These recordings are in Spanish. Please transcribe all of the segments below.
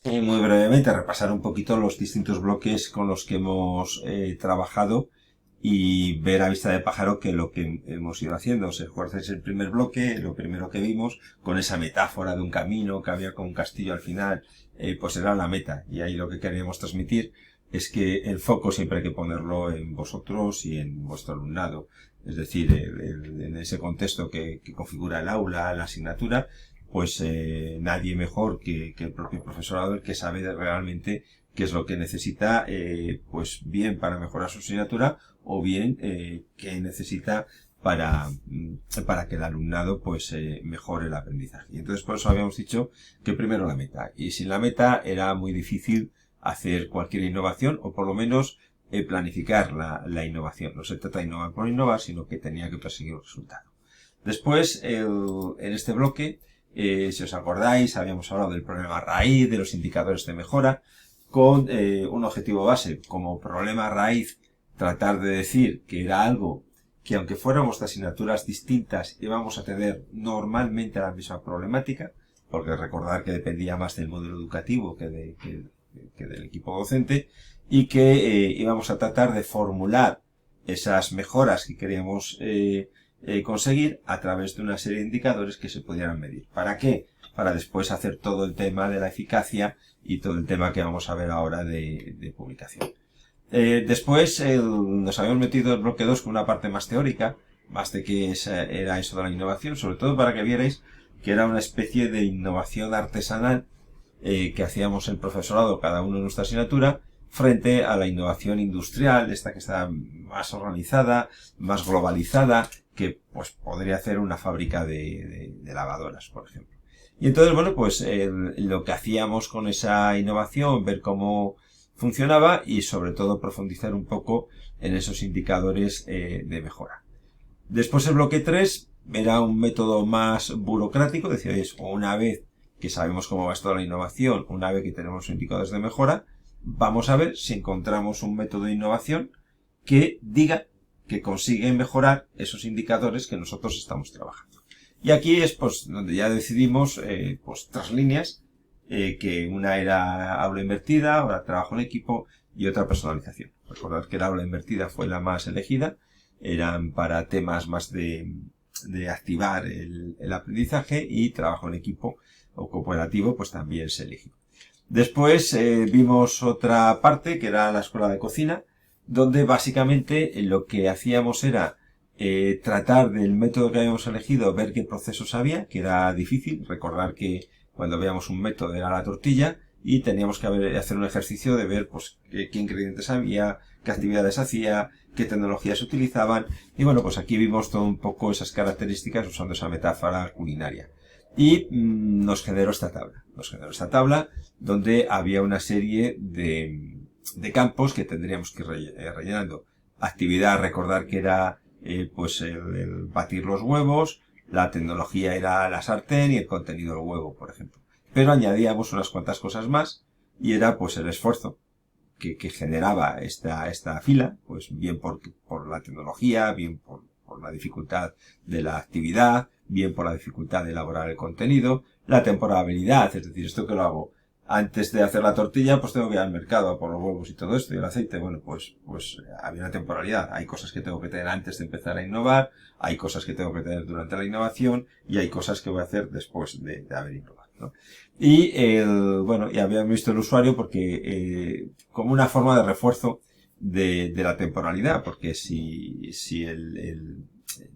Muy brevemente repasar un poquito los distintos bloques con los que hemos trabajado y ver a vista de pájaro que lo que hemos ido haciendo. Si recuerdas el primer bloque, lo primero que vimos, con esa metáfora de un camino que había con un castillo al final, pues era la meta. Y ahí lo que queríamos transmitir es que el foco siempre hay que ponerlo en vosotros y en vuestro alumnado. Es decir, en ese contexto que configura el aula, la asignatura, pues nadie mejor que el propio profesorado, el que sabe realmente qué es lo que necesita, pues bien para mejorar su asignatura o bien qué necesita para que el alumnado pues mejore el aprendizaje. Y entonces por eso habíamos dicho que primero la meta. Y sin la meta era muy difícil hacer cualquier innovación o por lo menos planificar la innovación. No se trata de innovar por innovar, sino que tenía que perseguir un resultado. Después, en este bloque, si os acordáis, habíamos hablado del problema raíz, de los indicadores de mejora, con un objetivo base. Como problema raíz, tratar de decir que era algo que aunque fuéramos de asignaturas distintas, íbamos a tener normalmente la misma problemática, porque recordar que dependía más del modelo educativo que del equipo docente, y que íbamos a tratar de formular esas mejoras que queríamos conseguir a través de una serie de indicadores que se pudieran medir. ¿Para qué? Para después hacer todo el tema de la eficacia y todo el tema que vamos a ver ahora de publicación. Después nos habíamos metido el bloque 2 con una parte más teórica, más de que era eso de la innovación, sobre todo para que vierais que era una especie de innovación artesanal que hacíamos el profesorado, cada uno en nuestra asignatura, frente a la innovación industrial, esta que está más organizada, más globalizada, que pues podría hacer una fábrica de lavadoras, por ejemplo. Y entonces, bueno, pues lo que hacíamos con esa innovación, ver cómo funcionaba y sobre todo profundizar un poco en esos indicadores de mejora. Después el bloque 3 era un método más burocrático, decíais, una vez que sabemos cómo va toda la innovación, una vez que tenemos indicadores de mejora, vamos a ver si encontramos un método de innovación que diga que consigue mejorar esos indicadores que nosotros estamos trabajando. Y aquí es pues donde ya decidimos pues 3 líneas, que una era aula invertida, ahora trabajo en equipo y otra personalización. Recordad que la aula invertida fue la más elegida, eran para temas más de activar el aprendizaje, y trabajo en equipo o cooperativo pues también se eligió. Después vimos otra parte que era la escuela de cocina, donde básicamente lo que hacíamos era tratar del método que habíamos elegido, ver qué procesos había, que era difícil. Recordar que cuando veíamos un método era la tortilla y teníamos que hacer un ejercicio de ver pues qué ingredientes había, qué actividades hacía, qué tecnologías se utilizaban. Y bueno, pues aquí vimos todo un poco esas características usando esa metáfora culinaria. Y nos generó esta tabla. Nos generó esta tabla donde había una serie de campos que tendríamos que ir rellenando. Actividad, recordar que era pues el batir los huevos, la tecnología era la sartén y el contenido del huevo, por ejemplo. Pero añadíamos unas cuantas cosas más y era pues el esfuerzo que generaba esta fila, pues bien por la tecnología, bien por la dificultad de la actividad, bien por la dificultad de elaborar el contenido, la temporalidad, es decir, esto que lo hago antes de hacer la tortilla, pues tengo que ir al mercado a por los huevos y todo esto, y el aceite, bueno, pues había una temporalidad. Hay cosas que tengo que tener antes de empezar a innovar, hay cosas que tengo que tener durante la innovación, y hay cosas que voy a hacer después de haber innovado, ¿no? Y bueno, ya habían visto el usuario porque como una forma de refuerzo de la temporalidad, porque si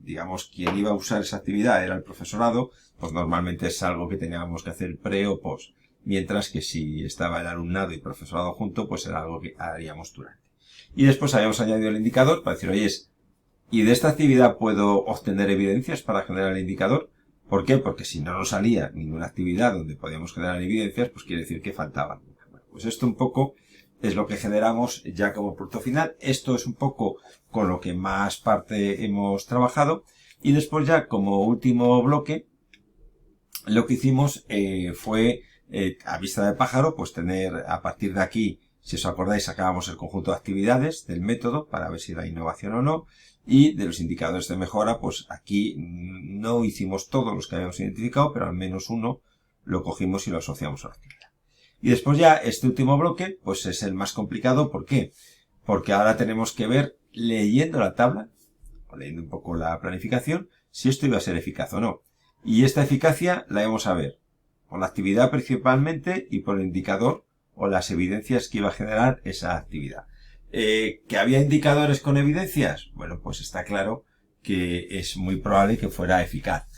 digamos, quien iba a usar esa actividad era el profesorado, pues normalmente es algo que teníamos que hacer pre o post. Mientras que si estaba el alumnado y el profesorado junto, pues era algo que haríamos durante. Y después habíamos añadido el indicador para decir, oye, ¿y de esta actividad puedo obtener evidencias para generar el indicador? ¿Por qué? Porque si no nos salía ninguna actividad donde podíamos generar evidencias, pues quiere decir que faltaban. Bueno, pues esto un poco es lo que generamos ya como producto final. Esto es un poco con lo que más parte hemos trabajado. Y después ya como último bloque, lo que hicimos fue, a vista de pájaro, pues tener a partir de aquí, si os acordáis, sacábamos el conjunto de actividades del método para ver si era innovación o no. Y de los indicadores de mejora, pues aquí no hicimos todos los que habíamos identificado, pero al menos uno lo cogimos y lo asociamos a la actividad. Y después ya este último bloque, pues es el más complicado. ¿Por qué? Porque ahora tenemos que ver, leyendo la tabla, o leyendo un poco la planificación, si esto iba a ser eficaz o no. Y esta eficacia la vamos a ver por la actividad principalmente y por el indicador o las evidencias que iba a generar esa actividad. ¿Que había indicadores con evidencias? Bueno, pues está claro que es muy probable que fuera eficaz.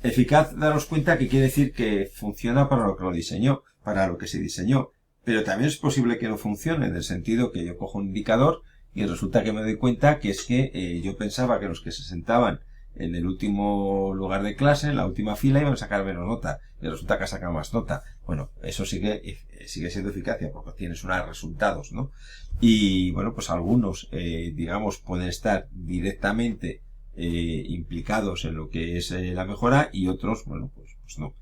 Eficaz, daros cuenta que quiere decir que funciona para lo que lo diseñó, para lo que se diseñó. Pero también es posible que no funcione, en el sentido que yo cojo un indicador y resulta que me doy cuenta que es que yo pensaba que los que se sentaban en el último lugar de clase, en la última fila, iban a sacar menos nota, y resulta que ha sacado más nota. Bueno, eso sigue siendo eficacia, porque tienes unos resultados, ¿no? Y bueno, pues algunos, digamos, pueden estar directamente implicados en lo que es la mejora, y otros, bueno, pues no.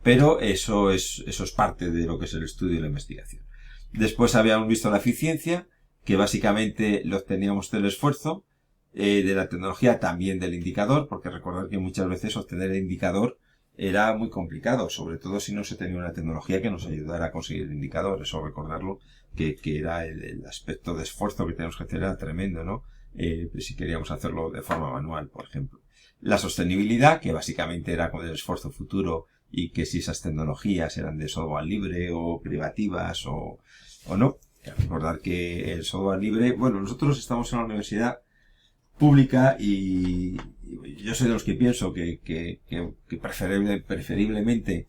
Pero eso es parte de lo que es el estudio y la investigación. Después habíamos visto la eficiencia, que básicamente lo obteníamos del esfuerzo, de la tecnología, también del indicador, porque recordad que muchas veces obtener el indicador era muy complicado, sobre todo si no se tenía una tecnología que nos ayudara a conseguir el indicador. Eso recordarlo, que era el aspecto de esfuerzo que tenemos que hacer era tremendo, ¿no? Si queríamos hacerlo de forma manual, por ejemplo. La sostenibilidad, que básicamente era con el esfuerzo futuro, y que si esas tecnologías eran de software libre o privativas o no. Recordar que el software libre, bueno, nosotros estamos en la universidad pública y yo soy de los que pienso que preferiblemente,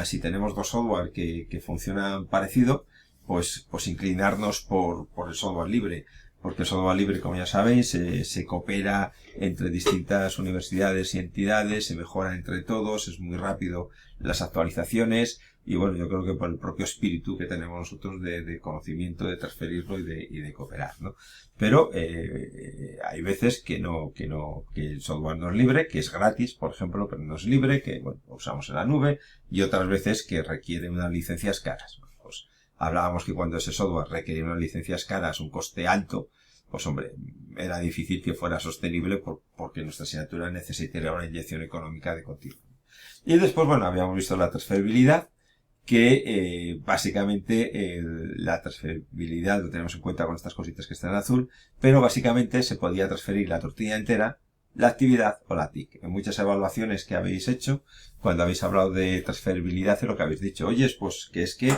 si tenemos dos software que funcionan parecido, pues inclinarnos por el software libre. Porque el software libre, como ya sabéis, se coopera entre distintas universidades y entidades, se mejora entre todos, es muy rápido las actualizaciones, y bueno, yo creo que por el propio espíritu que tenemos nosotros de conocimiento, de transferirlo y de cooperar, ¿no? Pero hay veces que el software no es libre, que es gratis, por ejemplo, pero no es libre, que bueno, lo usamos en la nube, y otras veces que requiere unas licencias caras. Pues hablábamos que cuando ese software requería unas licencias caras, un coste alto, pues hombre, era difícil que fuera sostenible porque nuestra asignatura necesitaría una inyección económica de continuo. Y después, bueno, habíamos visto la transferibilidad, que básicamente la transferibilidad lo tenemos en cuenta con estas cositas que están en azul, pero básicamente se podía transferir la tortilla entera, la actividad o la TIC. En muchas evaluaciones que habéis hecho, cuando habéis hablado de transferibilidad, es lo que habéis dicho, oye, pues que es que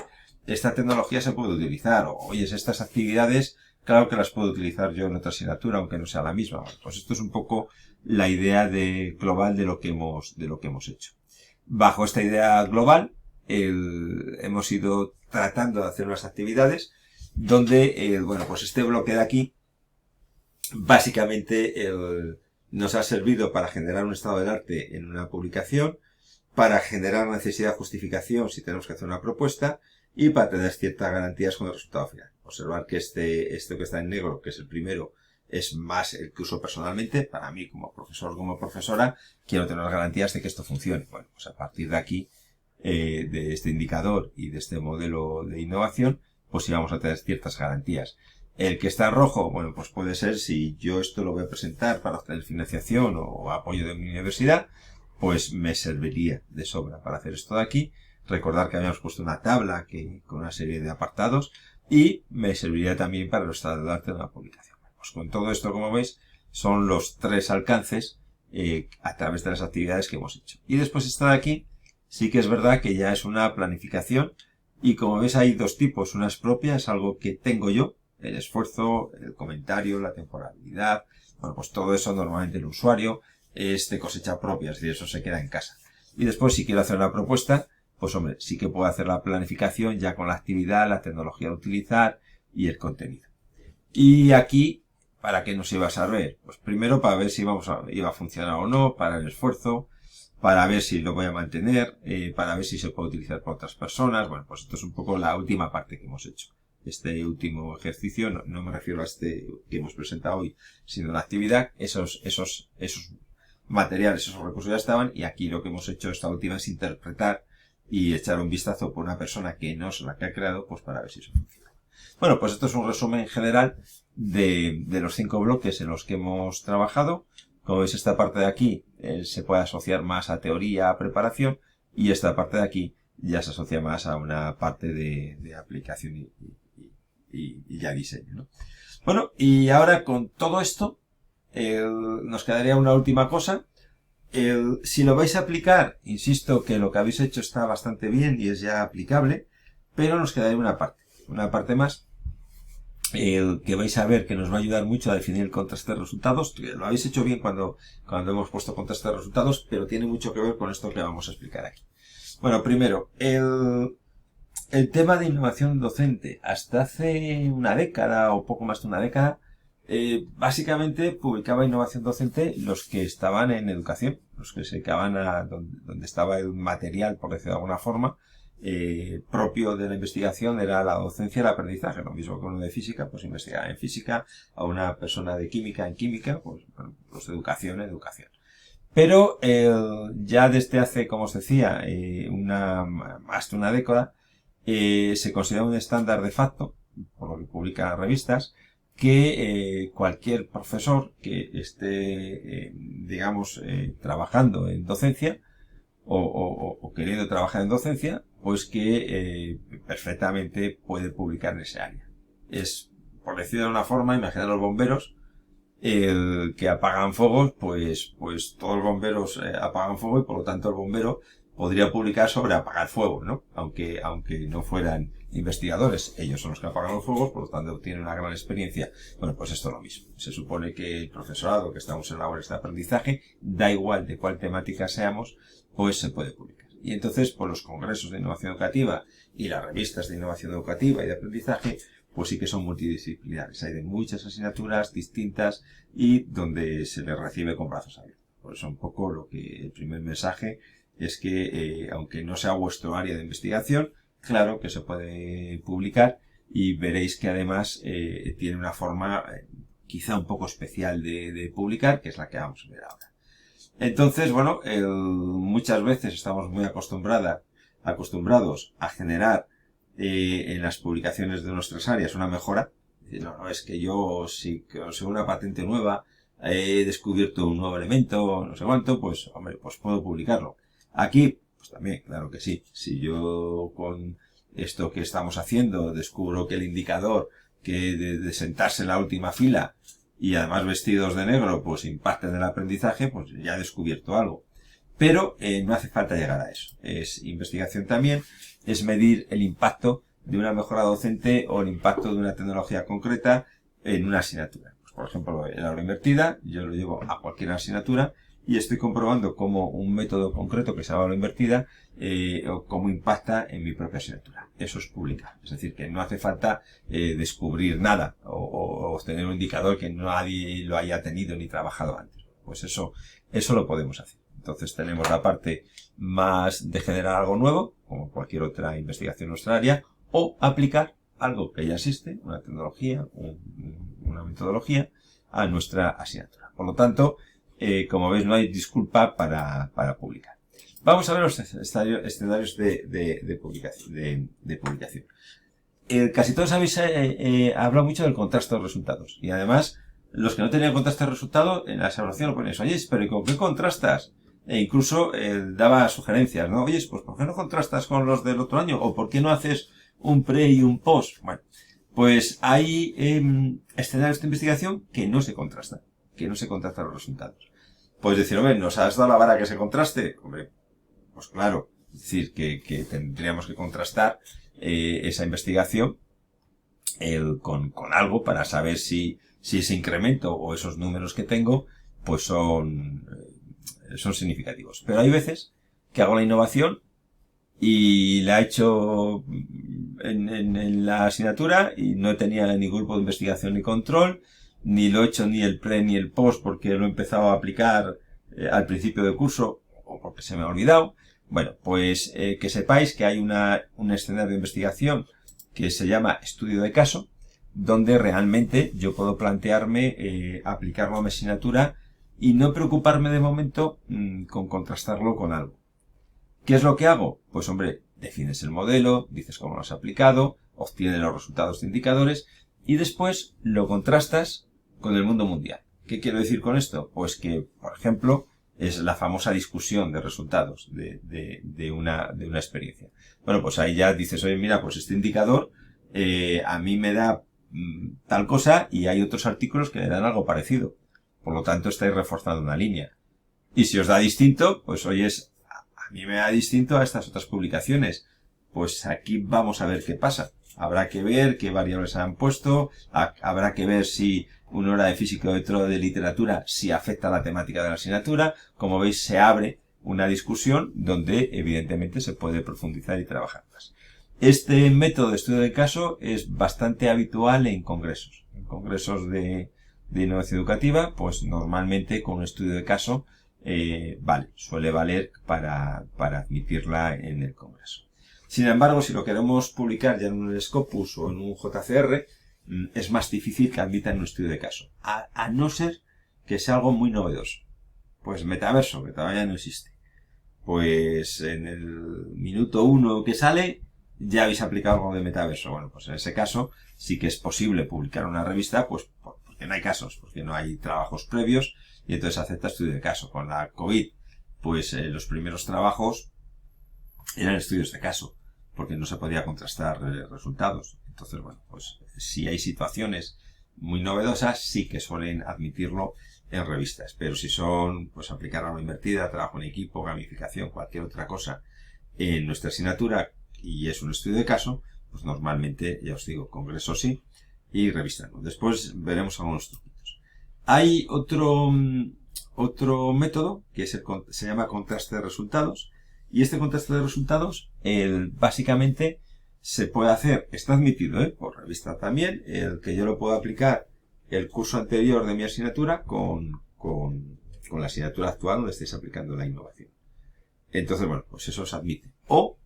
esta tecnología se puede utilizar, o oye, estas actividades, claro que las puedo utilizar yo en otra asignatura, aunque no sea la misma. Pues esto es un poco la idea global de lo que hemos hecho. Bajo esta idea global, hemos ido tratando de hacer unas actividades donde, bueno, pues este bloque de aquí, básicamente, nos ha servido para generar un estado del arte en una publicación, para generar necesidad de justificación si tenemos que hacer una propuesta, y para tener ciertas garantías con el resultado final. Observar que este que está en negro, que es el primero, es más el que uso personalmente. Para mí, como profesor, como profesora, quiero tener las garantías de que esto funcione. Bueno, pues a partir de aquí, de este indicador y de este modelo de innovación, pues sí vamos a tener ciertas garantías. El que está en rojo, bueno, pues puede ser si yo esto lo voy a presentar para obtener financiación o apoyo de mi universidad, pues me serviría de sobra para hacer esto de aquí. Recordar que habíamos puesto una tabla con una serie de apartados, y me serviría también para el estado de arte de una publicación. Pues con todo esto, como veis, son los tres alcances a través de las actividades que hemos hecho. Y después está de aquí, sí que es verdad que ya es una planificación, y como veis hay dos tipos. Una es propia, es algo que tengo yo, el esfuerzo, el comentario, la temporalidad, bueno, pues todo eso normalmente el usuario es de cosecha propia, es decir, eso se queda en casa. Y después, si quiero hacer una propuesta, pues hombre, sí que puedo hacer la planificación ya con la actividad, la tecnología a utilizar y el contenido. Y aquí, ¿para qué nos iba a servir? Pues primero para ver si iba a funcionar o no, para el esfuerzo, para ver si lo voy a mantener, para ver si se puede utilizar por otras personas. Bueno, pues esto es un poco la última parte que hemos hecho. Este último ejercicio, no me refiero a este que hemos presentado hoy, sino la actividad, esos materiales, esos recursos ya estaban, y aquí lo que hemos hecho esta última es interpretar y echar un vistazo por una persona que no es la que ha creado, pues para ver si eso funciona. Bueno, pues esto es un resumen general de los 5 bloques en los que hemos trabajado. Como veis, esta parte de aquí se puede asociar más a teoría, a preparación, y esta parte de aquí ya se asocia más a una parte de aplicación y ya diseño, ¿no? Bueno, y ahora con todo esto, nos quedaría una última cosa. Si lo vais a aplicar, insisto que lo que habéis hecho está bastante bien y es ya aplicable, pero nos quedaría una parte más, que vais a ver que nos va a ayudar mucho a definir el contraste de resultados. Lo habéis hecho bien cuando hemos puesto contraste de resultados, pero tiene mucho que ver con esto que vamos a explicar aquí. Bueno, primero, el tema de innovación docente. Hasta hace una década o poco más de una década, básicamente publicaba innovación docente los que estaban en educación, los que se dedicaban a donde estaba el material, por decirlo de alguna forma, propio de la investigación, era la docencia y el aprendizaje. Lo mismo que uno de física, pues investigaba en física, a una persona de química en química, pues bueno, los de educación en educación. Pero ya desde hace, como os decía, más de una década, se considera un estándar de facto, por lo que publican las revistas, que cualquier profesor que esté, digamos, trabajando en docencia o queriendo trabajar en docencia, pues que perfectamente puede publicar en ese área. Es, por decirlo de una forma, imaginar los bomberos, que apagan fuegos, pues todos los bomberos apagan fuego y por lo tanto el bombero podría publicar sobre apagar fuegos, ¿no? Aunque no fueran investigadores, ellos son los que apagan los fuegos, por lo tanto tienen una gran experiencia. Bueno, pues esto es lo mismo. Se supone que el profesorado que estamos en labores de aprendizaje, da igual de cuál temática seamos, pues se puede publicar. Y entonces, pues los congresos de innovación educativa y las revistas de innovación educativa y de aprendizaje, pues sí que son multidisciplinares. Hay de muchas asignaturas distintas y donde se les recibe con brazos abiertos. Por eso un poco lo que el primer mensaje es que, aunque no sea vuestro área de investigación, claro que se puede publicar y veréis que además tiene una forma quizá un poco especial de publicar, que es la que vamos a ver ahora. Entonces, bueno, muchas veces estamos muy acostumbrados a generar en las publicaciones de nuestras áreas una mejora. No, es que yo, si consigo una patente nueva, he descubierto un nuevo elemento, no sé cuánto, pues, hombre, pues puedo publicarlo. Aquí, pues también, claro que sí. Si yo con esto que estamos haciendo descubro que el indicador que de sentarse en la última fila y además vestidos de negro, pues impacta en el aprendizaje, pues ya he descubierto algo. Pero no hace falta llegar a eso. Es investigación también, es medir el impacto de una mejora docente o el impacto de una tecnología concreta en una asignatura. Pues, por ejemplo, el aula invertida, yo lo llevo a cualquier asignatura y estoy comprobando cómo un método concreto que se llama aula invertida, o cómo impacta en mi propia asignatura. Eso es publicar. Es decir, que no hace falta descubrir nada o obtener un indicador que nadie lo haya tenido ni trabajado antes. Pues eso lo podemos hacer. Entonces tenemos la parte más de generar algo nuevo, como cualquier otra investigación en nuestra área, o aplicar algo que ya existe, una tecnología, una metodología, a nuestra asignatura. Por lo tanto, como veis, no hay disculpa para publicar. Vamos a ver los escenarios de publicación. Casi todos habéis hablado mucho del contraste de resultados. Y además, los que no tenían contraste de resultados, en la evaluación lo ponéis, oye, pero ¿y con qué contrastas? E incluso daba sugerencias, ¿no? Oye, pues ¿por qué no contrastas con los del otro año? ¿O por qué no haces un pre y un post? Bueno, pues hay escenarios de investigación que no se contrastan los resultados. Puedes decir, hombre, ¿nos has dado la vara que se contraste? Hombre, pues claro, es decir, que tendríamos que contrastar esa investigación con algo para saber si ese incremento o esos números que tengo, pues son significativos. Pero hay veces que hago la innovación y la he hecho en la asignatura y no tenía ni grupo de investigación ni control, ni lo he hecho ni el pre ni el post porque lo he empezado a aplicar al principio del curso o porque se me ha olvidado. Bueno, pues que sepáis que hay un escenario de investigación que se llama estudio de caso, donde realmente yo puedo plantearme aplicarlo a mi asignatura y no preocuparme de momento con contrastarlo con algo. ¿Qué es lo que hago? Pues hombre, defines el modelo, dices cómo lo has aplicado, obtienes los resultados de indicadores y después lo contrastas con el mundo mundial. ¿Qué quiero decir con esto? Pues que, por ejemplo, es la famosa discusión de resultados de una experiencia. Bueno, pues ahí ya dices, oye, mira, pues este indicador a mí me da tal cosa y hay otros artículos que le dan algo parecido. Por lo tanto, estáis reforzando una línea. Y si os da distinto, pues oye, a mí me da distinto a estas otras publicaciones. Pues aquí vamos a ver qué pasa. Habrá que ver qué variables han puesto, habrá que ver si una hora de física o otra de literatura si afecta a la temática de la asignatura. Como veis, se abre una discusión donde evidentemente se puede profundizar y trabajar más. Este método de estudio de caso es bastante habitual en congresos. En congresos de innovación educativa, pues normalmente con un estudio de caso suele valer para admitirla en el congreso. Sin embargo, si lo queremos publicar ya en un Scopus o en un JCR, es más difícil que admitan un estudio de caso. A no ser que sea algo muy novedoso. Pues metaverso, que todavía no existe. Pues en el minuto 1 que sale, ya habéis aplicado algo de metaverso. Bueno, pues en ese caso sí que es posible publicar una revista, pues porque no hay casos, porque no hay trabajos previos, y entonces acepta estudio de caso. Con la COVID, pues los primeros trabajos eran estudios de caso, porque no se podía contrastar resultados. Entonces, bueno, pues si hay situaciones muy novedosas, sí que suelen admitirlo en revistas. Pero si son, pues aplicar aula invertida, trabajo en equipo, gamificación, cualquier otra cosa en nuestra asignatura y es un estudio de caso, pues normalmente, ya os digo, congreso sí y revista no. Después veremos algunos truquitos. Hay otro método que se llama contraste de resultados. Y este contraste de resultados, básicamente, se puede hacer, está admitido, por revista también, el que yo lo puedo aplicar el curso anterior de mi asignatura con la asignatura actual donde estáis aplicando la innovación. Entonces, bueno, pues eso se admite. O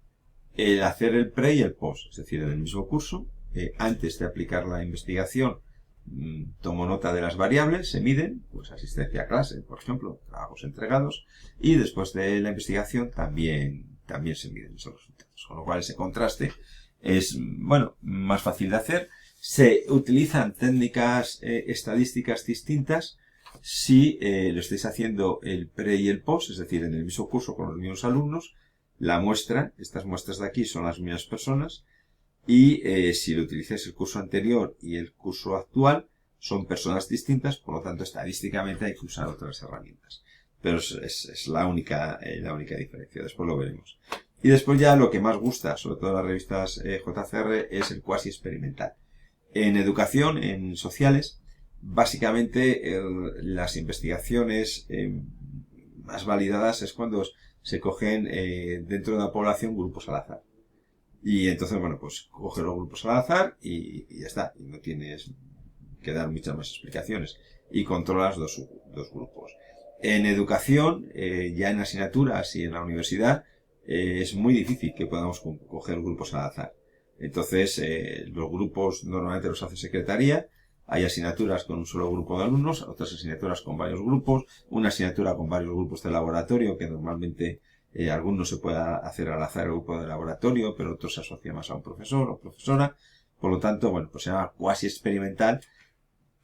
el hacer el pre y el post, es decir, en el mismo curso, antes de aplicar la investigación, tomo nota de las variables, se miden, pues asistencia a clase, por ejemplo, trabajos entregados, y después de la investigación también se miden esos resultados. Con lo cual ese contraste es, bueno, más fácil de hacer. Se utilizan técnicas estadísticas distintas si lo estáis haciendo el pre y el post, es decir, en el mismo curso con los mismos alumnos. La muestra, estas muestras de aquí son las mismas personas, y si lo utilizáis el curso anterior y el curso actual, son personas distintas, por lo tanto, estadísticamente hay que usar otras herramientas. Pero es la única diferencia, después lo veremos. Y después ya lo que más gusta, sobre todo en las revistas JCR, es el cuasi experimental. En educación, en sociales, básicamente las investigaciones más validadas es cuando se cogen dentro de una población grupos al azar. Y entonces, bueno, pues coge los grupos al azar y ya está. Y no tienes que dar muchas más explicaciones. Y controlas dos grupos. En educación, ya en asignaturas y en la universidad, es muy difícil que podamos coger grupos al azar. Entonces, los grupos normalmente los hace secretaría. Hay asignaturas con un solo grupo de alumnos, otras asignaturas con varios grupos, una asignatura con varios grupos de laboratorio que normalmente algunos se puede hacer al azar el grupo de laboratorio, pero otros se asocia más a un profesor o profesora. Por lo tanto, bueno, pues se llama cuasi experimental,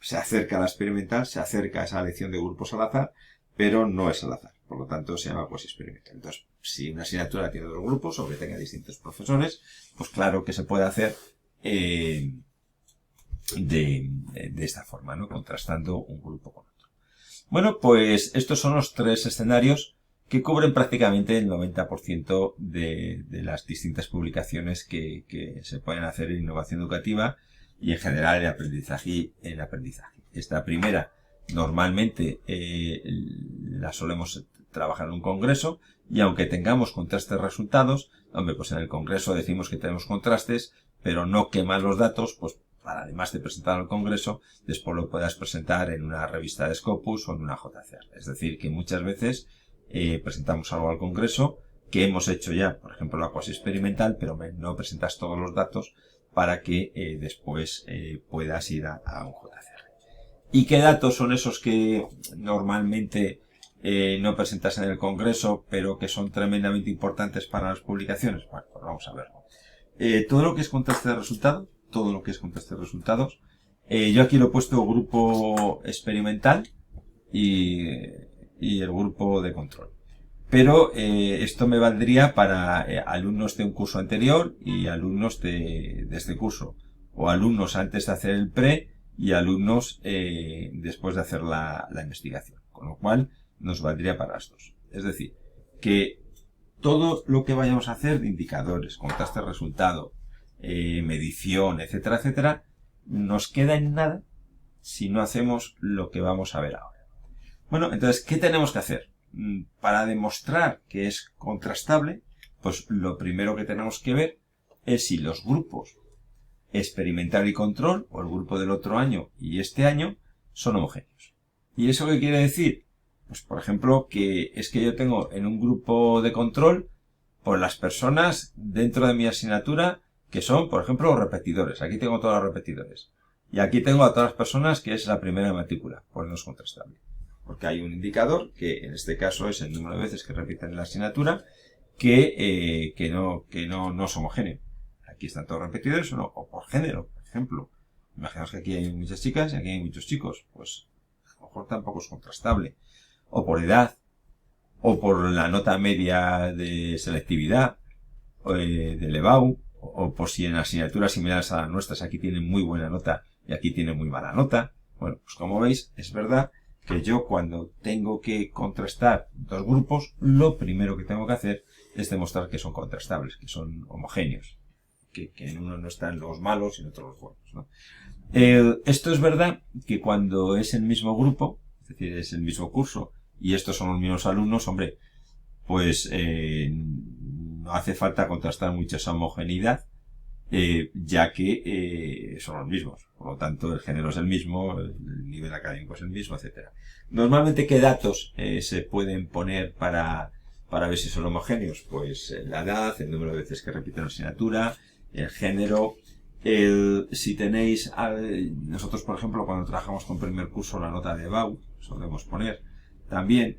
se acerca a la experimental, se acerca a esa elección de grupos al azar, pero no es al azar. Por lo tanto, se llama cuasi experimental. Entonces, si una asignatura tiene dos grupos o que tenga distintos profesores, pues claro que se puede hacer de esta forma, ¿no? Contrastando un grupo con otro. Bueno, pues estos son los tres escenarios que cubren prácticamente el 90% de las distintas publicaciones que se pueden hacer en innovación educativa y en general en aprendizaje. Esta primera normalmente la solemos trabajar en un congreso y aunque tengamos contrastes de resultados, hombre, pues en el congreso decimos que tenemos contrastes, pero no queman los datos, pues para además de presentar al congreso, después lo puedas presentar en una revista de Scopus o en una JCR. Es decir, que muchas veces presentamos algo al congreso que hemos hecho ya, por ejemplo, la cuasi experimental, pero no presentas todos los datos para que después puedas ir a un JCR. ¿Y qué datos son esos que normalmente no presentas en el congreso, pero que son tremendamente importantes para las publicaciones? Bueno, pues vamos a verlo. Todo lo que es contraste de resultados, yo aquí lo he puesto grupo experimental y y el grupo de control. Pero esto me valdría para alumnos de un curso anterior y alumnos de este curso. O alumnos antes de hacer el pre y alumnos después de hacer la investigación. Con lo cual nos valdría para las dos. Es decir, que todo lo que vayamos a hacer de indicadores, contraste de resultado, medición, etcétera, etcétera, nos queda en nada si no hacemos lo que vamos a ver ahora. Bueno, entonces, ¿qué tenemos que hacer? Para demostrar que es contrastable, pues lo primero que tenemos que ver es si los grupos experimental y control, o el grupo del otro año y este año, son homogéneos. ¿Y eso qué quiere decir? Pues, por ejemplo, que es que yo tengo en un grupo de control, pues las personas dentro de mi asignatura que son, por ejemplo, los repetidores. Aquí tengo todos los repetidores. Y aquí tengo a todas las personas que es la primera matrícula. Pues no es contrastable. Porque hay un indicador, que en este caso es el número de veces que repiten la asignatura, que no es homogéneo. Aquí están todos repetidores o por género, por ejemplo. Imaginaos que aquí hay muchas chicas y aquí hay muchos chicos. Pues a lo mejor tampoco es contrastable. O por edad, o por la nota media de selectividad, del EBAU, o por si en asignaturas similares a las nuestras aquí tienen muy buena nota y aquí tienen muy mala nota. Bueno, pues como veis, es verdad que yo cuando tengo que contrastar dos grupos, lo primero que tengo que hacer es demostrar que son contrastables, que son homogéneos, que en uno no están los malos y en otro los buenos, ¿no? Esto es verdad que cuando es el mismo grupo, es decir, es el mismo curso, y estos son los mismos alumnos, hombre, pues no hace falta contrastar mucho esa homogeneidad, ya que son los mismos. Por lo tanto, el género es el mismo, el nivel académico es el mismo, etcétera. Normalmente, ¿qué datos se pueden poner para ver si son homogéneos? Pues la edad, el número de veces que repiten la asignatura, el género, si tenéis, nosotros por ejemplo cuando trabajamos con primer curso la nota de EBAU, solemos poner también,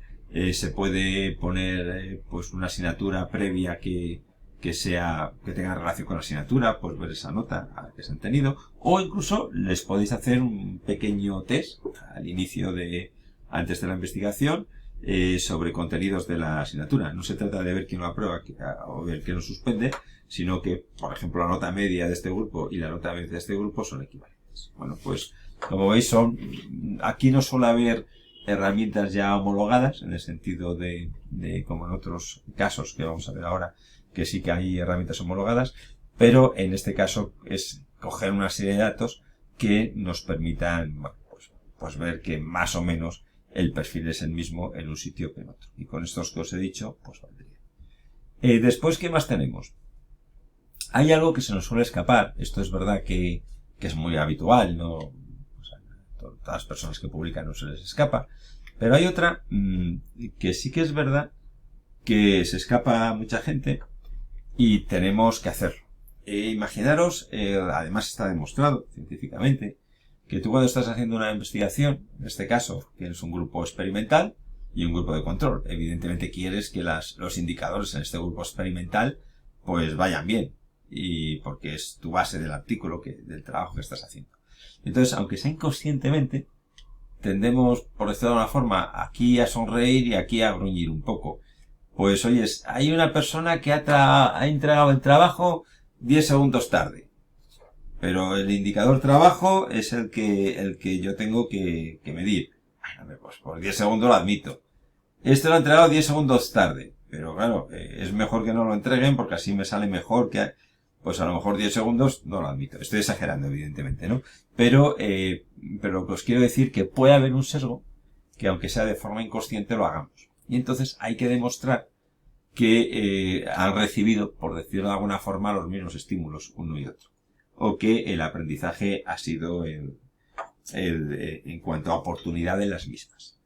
se puede poner pues una asignatura previa que tenga relación con la asignatura, pues ver esa nota que se han tenido, o incluso les podéis hacer un pequeño test al inicio antes de la investigación, sobre contenidos de la asignatura. No se trata de ver quién lo aprueba o ver quién lo suspende, sino que, por ejemplo, la nota media de este grupo y la nota media de este grupo son equivalentes. Bueno, pues, como veis, aquí no suele haber herramientas ya homologadas, en el sentido de como en otros casos que vamos a ver ahora, que sí que hay herramientas homologadas, pero en este caso es coger una serie de datos que nos permitan, bueno, pues ver que más o menos el perfil es el mismo en un sitio que en otro. Y con estos que os he dicho, pues valdría. Después, ¿qué más tenemos? Hay algo que se nos suele escapar. Esto es verdad que es muy habitual, ¿no? O sea, todas las personas que publican no se les escapa. Pero hay otra que sí que es verdad que se escapa a mucha gente y tenemos que hacerlo. Imaginaros, además está demostrado científicamente, que tú cuando estás haciendo una investigación, en este caso tienes un grupo experimental y un grupo de control. Evidentemente quieres que los indicadores en este grupo experimental pues vayan bien, y porque es tu base del artículo, del trabajo que estás haciendo. Entonces, aunque sea inconscientemente, tendemos, por decirlo de alguna forma, aquí a sonreír y aquí a gruñir un poco. Pues oyes, hay una persona que ha entregado el trabajo 10 segundos tarde. Pero el indicador trabajo es el que yo tengo que medir. Bueno, pues por 10 segundos lo admito. Este lo ha entregado 10 segundos tarde. Pero claro, es mejor que no lo entreguen porque así me sale mejor que, pues a lo mejor 10 segundos no lo admito. Estoy exagerando, evidentemente, ¿no? Pero lo que os quiero decir que puede haber un sesgo que aunque sea de forma inconsciente lo hagamos. Y entonces hay que demostrar que han recibido, por decirlo de alguna forma, los mismos estímulos uno y otro. O que el aprendizaje ha sido en cuanto a oportunidad de las mismas.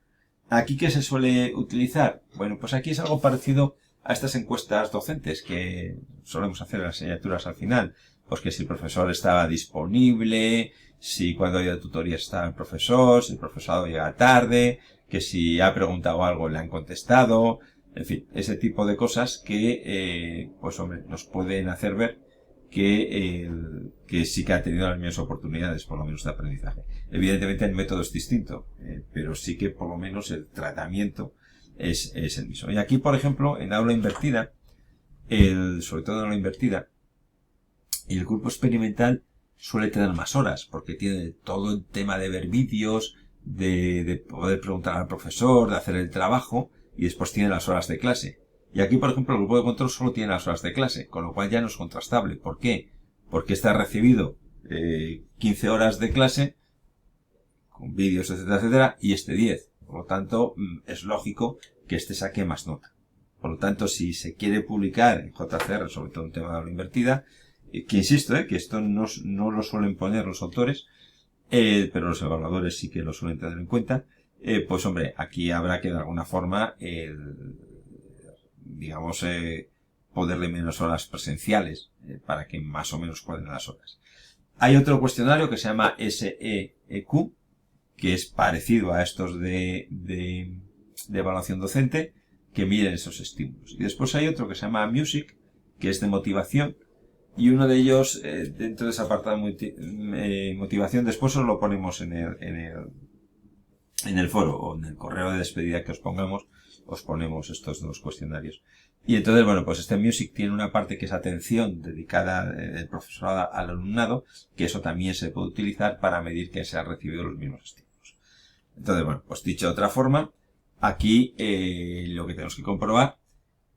¿Aquí qué se suele utilizar? Bueno, pues aquí es algo parecido a estas encuestas docentes que solemos hacer en las asignaturas al final. Pues que si el profesor estaba disponible, si cuando había tutorías estaba el profesor, si el profesorado llega tarde, que si ha preguntado algo le han contestado, en fin, ese tipo de cosas que, pues hombre, nos pueden hacer ver que sí que ha tenido las mismas oportunidades, por lo menos, de aprendizaje. Evidentemente el método es distinto, pero sí que por lo menos el tratamiento es el mismo. Y aquí, por ejemplo, en aula invertida, sobre todo en aula invertida, el grupo experimental suele tener más horas, porque tiene todo el tema de ver vídeos, de poder preguntar al profesor, de hacer el trabajo, y después tiene las horas de clase. Y aquí, por ejemplo, el grupo de control solo tiene las horas de clase, con lo cual ya no es contrastable. ¿Por qué? Porque este ha recibido 15 horas de clase, con vídeos, etcétera, etcétera, y este 10. Por lo tanto, es lógico que este saque más nota. Por lo tanto, si se quiere publicar en JCR, sobre todo un tema de aula invertida, que insisto, que esto no lo suelen poner los autores, pero los evaluadores sí que lo suelen tener en cuenta, pues hombre, aquí habrá que de alguna forma, digamos, poderle menos horas presenciales, para que más o menos cuadren las horas. Hay otro cuestionario que se llama SEEQ, que es parecido a estos de evaluación docente, que miden esos estímulos. Y después hay otro que se llama Music, que es de motivación, y uno de ellos, dentro de ese apartado de motivación, después os lo ponemos en el foro o en el correo de despedida que os pongamos, os ponemos estos dos cuestionarios. Y entonces, bueno, pues este Music tiene una parte que es atención dedicada del profesorado al alumnado, que eso también se puede utilizar para medir que se han recibido los mismos estímulos. Entonces, bueno, pues dicho de otra forma, aquí lo que tenemos que comprobar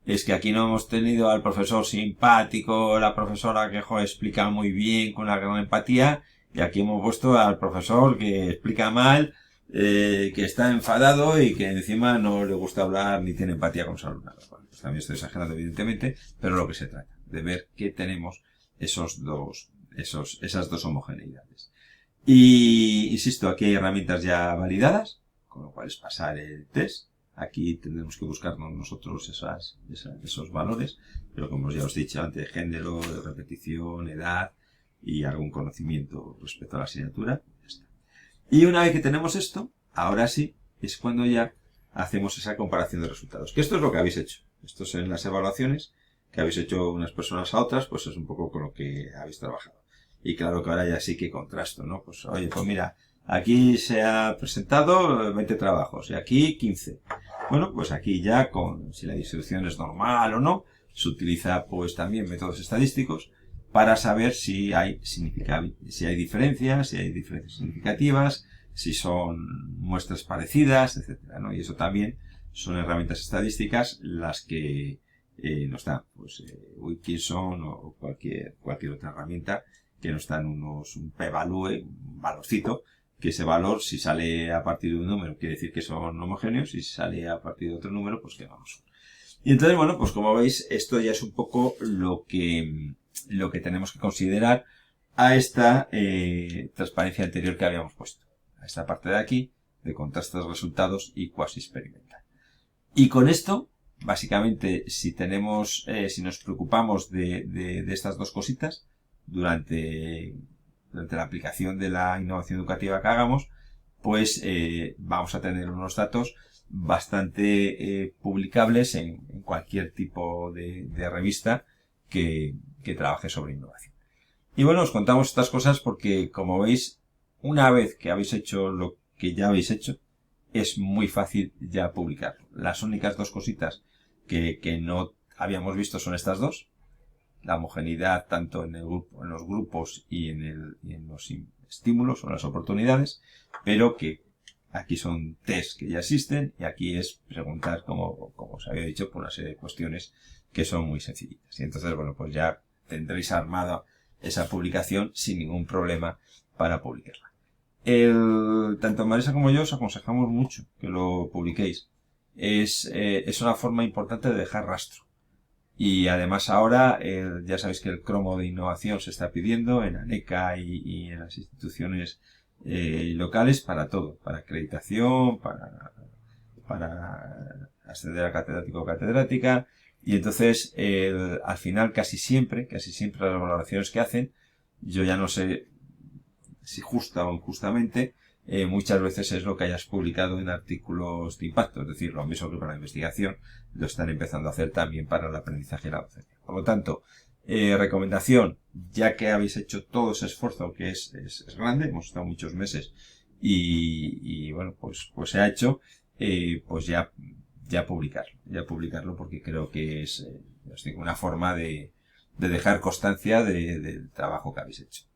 es que aquí no hemos tenido al profesor simpático, la profesora que explica muy bien con una gran empatía, y aquí hemos puesto al profesor que explica mal, que está enfadado y que encima no le gusta hablar ni tiene empatía con los alumnos. Bueno, pues también estoy exagerando evidentemente, pero lo que se trata, de ver que tenemos esas dos homogeneidades. Y insisto, aquí hay herramientas ya validadas, con lo cual es pasar el test. Aquí tendremos que buscarnos nosotros esos valores, pero como ya os he dicho antes, género, repetición, edad y algún conocimiento respecto a la asignatura. Ya está. Y una vez que tenemos esto, ahora sí, es cuando ya hacemos esa comparación de resultados. Que esto es lo que habéis hecho. Esto es en las evaluaciones que habéis hecho unas personas a otras, pues es un poco con lo que habéis trabajado. Y claro que ahora ya sí que contrasto, ¿no? Pues oye, pues mira, aquí se ha presentado 20 trabajos y aquí 15. Bueno, pues aquí ya si la distribución es normal o no, se utiliza pues también métodos estadísticos para saber si hay diferencias, si hay diferencias significativas, si son muestras parecidas, etcétera, ¿no? Y eso también son herramientas estadísticas las que nos dan, pues Wilkinson o cualquier otra herramienta que nos dan un p-value, un valorcito, que ese valor, si sale a partir de un número, quiere decir que son homogéneos, y si sale a partir de otro número, pues que no lo son. Y entonces, bueno, pues como veis, esto ya es un poco lo que tenemos que considerar a esta transparencia anterior que habíamos puesto. A esta parte de aquí, de contraste de resultados y cuasi experimental. Y con esto, básicamente, si nos preocupamos de estas dos cositas, durante la aplicación de la innovación educativa que hagamos, pues vamos a tener unos datos bastante publicables en cualquier tipo de revista que trabaje sobre innovación. Y bueno, os contamos estas cosas porque, como veis, una vez que habéis hecho lo que ya habéis hecho, es muy fácil ya publicarlo. Las únicas dos cositas que no habíamos visto son estas dos. La homogeneidad tanto en los grupos y en los estímulos o las oportunidades, pero que aquí son test que ya existen y aquí es preguntar, como os había dicho, por una serie de cuestiones que son muy sencillitas. Y entonces, bueno, pues ya tendréis armada esa publicación sin ningún problema para publicarla. Tanto Marisa como yo os aconsejamos mucho que lo publiquéis. Es una forma importante de dejar rastro. Y además ahora, ya sabéis que el cromo de innovación se está pidiendo en ANECA y en las instituciones locales para todo, para acreditación, para ascender a catedrático o catedrática. Y entonces, al final, casi siempre las valoraciones que hacen, yo ya no sé si justa o injustamente, muchas veces es lo que hayas publicado en artículos de impacto, es decir, lo mismo que para la investigación, lo están empezando a hacer también para el aprendizaje y la docencia. Por lo tanto, recomendación, ya que habéis hecho todo ese esfuerzo que es grande, hemos estado muchos meses y bueno, pues se ha hecho, pues ya ya publicarlo porque creo que es, os digo, una forma de dejar constancia del trabajo que habéis hecho.